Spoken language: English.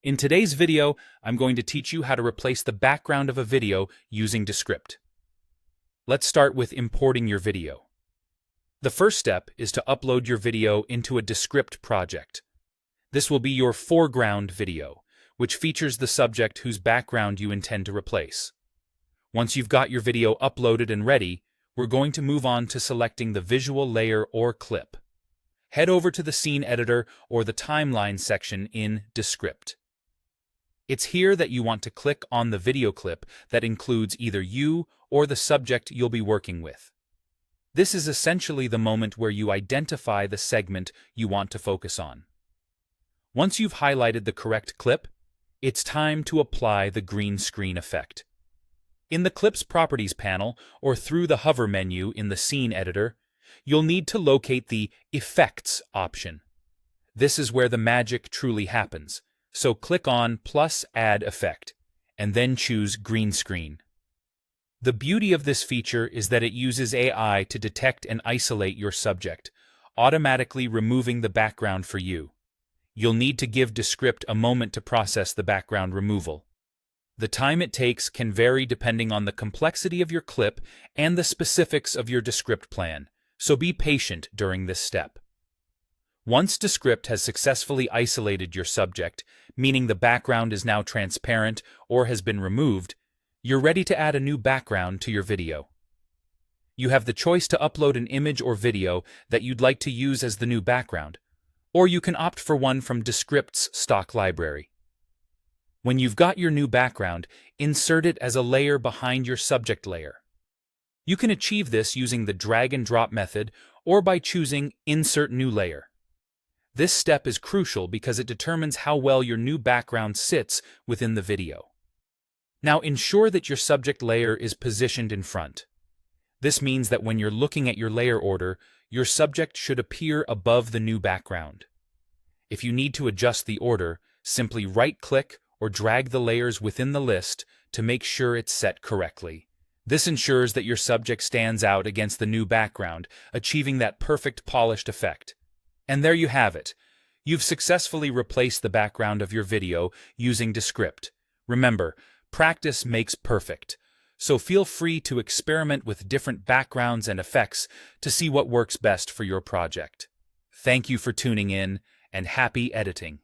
In today's video, I'm going to teach you how to replace the background of a video using Descript. Let's start with importing your video. The first step is to upload your video into a Descript project. This will be your foreground video, which features the subject whose background you intend to replace. Once you've got your video uploaded and ready, we're going to move on to selecting the visual layer or clip. Head over to the scene editor or the timeline section in Descript. It's here that you want to click on the video clip that includes either you or the subject you'll be working with. This is essentially the moment where you identify the segment you want to focus on. Once you've highlighted the correct clip, it's time to apply the green screen effect. In the Clip's Properties panel or through the hover menu in the Scene Editor, you'll need to locate the Effects option. This is where the magic truly happens. So click on plus Add Effect, and then choose Green Screen. The beauty of this feature is that it uses AI to detect and isolate your subject, automatically removing the background for you. You'll need to give Descript a moment to process the background removal. The time it takes can vary depending on the complexity of your clip and the specifics of your Descript plan, so be patient during this step. Once Descript has successfully isolated your subject, meaning the background is now transparent or has been removed, you're ready to add a new background to your video. You have the choice to upload an image or video that you'd like to use as the new background, or you can opt for one from Descript's stock library. When you've got your new background, insert it as a layer behind your subject layer. You can achieve this using the drag and drop method or by choosing Insert New Layer. This step is crucial because it determines how well your new background sits within the video. Now ensure that your subject layer is positioned in front. This means that when you're looking at your layer order, your subject should appear above the new background. If you need to adjust the order, simply right-click or drag the layers within the list to make sure it's set correctly. This ensures that your subject stands out against the new background, achieving that perfect polished effect. And there you have it. You've successfully replaced the background of your video using Descript. Remember, practice makes perfect. So feel free to experiment with different backgrounds and effects to see what works best for your project. Thank you for tuning in, and happy editing.